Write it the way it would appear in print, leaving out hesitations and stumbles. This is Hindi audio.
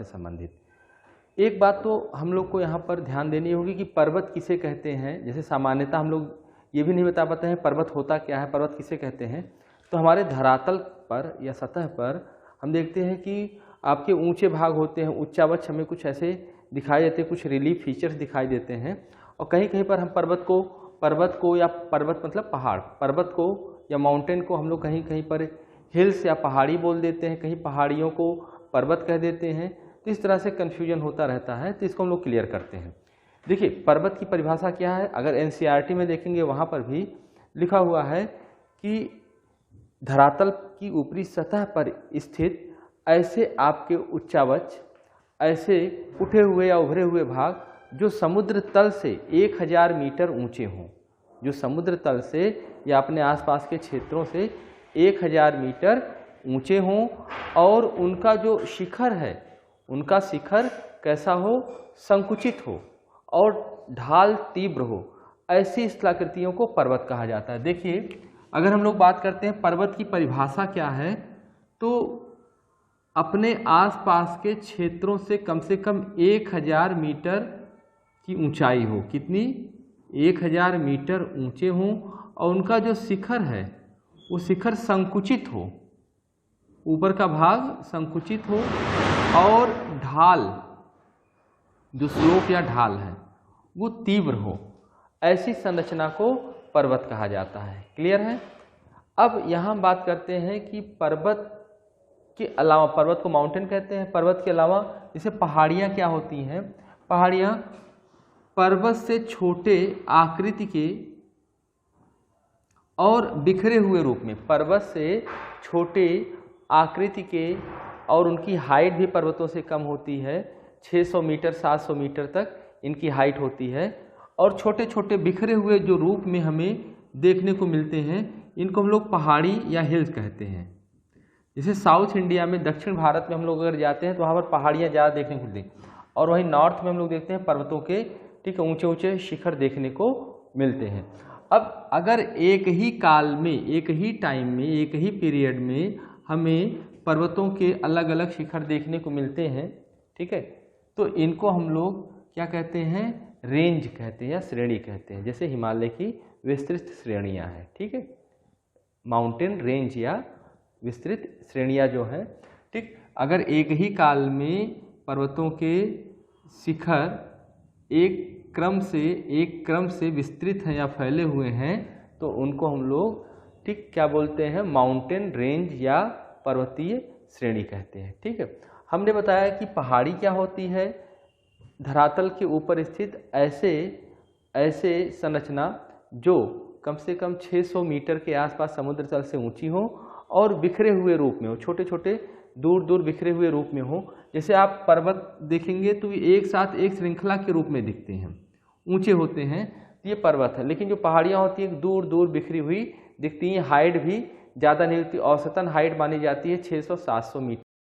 से संबंधित। एक बात तो हम लोग को यहाँ पर ध्यान देनी होगी कि पर्वत किसे कहते हैं। जैसे सामान्यतः हम लोग ये भी नहीं बता पाते हैं पर्वत होता क्या है, पर्वत किसे कहते हैं। तो हमारे धरातल पर या सतह पर हम देखते हैं कि आपके ऊंचे भाग होते हैं, उच्चावच हमें कुछ ऐसे दिखाई देते हैं, कुछ रिलीफ फीचर्स दिखाई देते हैं। और कहीं कहीं पर हम पर्वत को या पर्वत मतलब पहाड़, पर्वत को या माउंटेन को हम लोग कहीं कहीं पर हिल्स या पहाड़ी बोल देते हैं, कहीं पहाड़ियों को पर्वत कह देते हैं। तो इस तरह से कन्फ्यूजन होता रहता है, तो इसको हम लोग क्लियर करते हैं। देखिए पर्वत की परिभाषा क्या है, अगर एनसीईआरटी में देखेंगे वहाँ पर भी लिखा हुआ है कि धरातल की ऊपरी सतह पर स्थित ऐसे आपके उच्चावच, ऐसे उठे हुए या उभरे हुए भाग जो समुद्र तल से 1000 मीटर ऊंचे हों, जो समुद्र तल से या अपने आसपास के क्षेत्रों से 1000 मीटर ऊंचे हों और उनका जो शिखर है, उनका शिखर कैसा हो, संकुचित हो और ढाल तीव्र हो, ऐसी स्थलाकृतियों को पर्वत कहा जाता है। देखिए अगर हम लोग बात करते हैं पर्वत की परिभाषा क्या है, तो अपने आसपास के क्षेत्रों से कम 1000 मीटर की ऊंचाई हो। कितनी? 1000 मीटर ऊंचे हों और उनका जो शिखर है वो शिखर संकुचित हो, ऊपर का भाग संकुचित हो और ढाल, जो स्लोप या ढाल है वो तीव्र हो। ऐसी संरचना को पर्वत कहा जाता है। क्लियर है? अब यहाँ बात करते हैं कि पर्वत के अलावा, पर्वत को माउंटेन कहते हैं, पर्वत के अलावा जैसे पहाड़ियाँ क्या होती हैं। पहाड़ियाँ पर्वत से छोटे आकृति के और बिखरे हुए रूप में, पर्वत से छोटे आकृति के और उनकी हाइट भी पर्वतों से कम होती है, 600 मीटर 700 मीटर तक इनकी हाइट होती है और छोटे छोटे बिखरे हुए जो रूप में हमें देखने को मिलते हैं, इनको हम लोग पहाड़ी या हिल्स कहते हैं। जैसे साउथ इंडिया में, दक्षिण भारत में हम लोग अगर जाते हैं तो वहाँ पर पहाड़ियाँ ज़्यादा देखने को मिलती हैं और वहीं नॉर्थ में हम लोग देखते हैं पर्वतों के, ठीक है, ऊंचे ऊंचे शिखर देखने को मिलते हैं। अब अगर एक ही काल में, एक ही टाइम में, एक ही पीरियड में हमें पर्वतों के अलग अलग शिखर देखने को मिलते हैं, ठीक है, तो इनको हम लोग क्या कहते हैं, रेंज कहते हैं या श्रेणी कहते हैं। जैसे हिमालय की विस्तृत श्रेणियाँ हैं, ठीक है, माउंटेन रेंज या विस्तृत श्रेणियाँ जो हैं, ठीक। अगर एक ही काल में पर्वतों के शिखर एक क्रम से विस्तृत हैं या फैले हुए हैं तो उनको हम लोग, ठीक, क्या बोलते हैं, माउंटेन रेंज या पर्वतीय श्रेणी कहते हैं। ठीक है, हमने बताया कि पहाड़ी क्या होती है, धरातल के ऊपर स्थित ऐसे संरचना जो कम से कम 600 मीटर के आसपास समुद्र तल से ऊंची हो और बिखरे हुए रूप में हो, छोटे छोटे दूर दूर बिखरे हुए रूप में हो। जैसे आप पर्वत देखेंगे तो एक साथ एक श्रृंखला के रूप में दिखते हैं, ऊंचे होते हैं, तो ये पर्वत है। लेकिन जो पहाड़ियाँ होती हैं दूर दूर बिखरी हुई दिखती हैं, हाइट भी ज़्यादा नहीं होती, औसतन हाइट मानी जाती है 600-700 मीटर।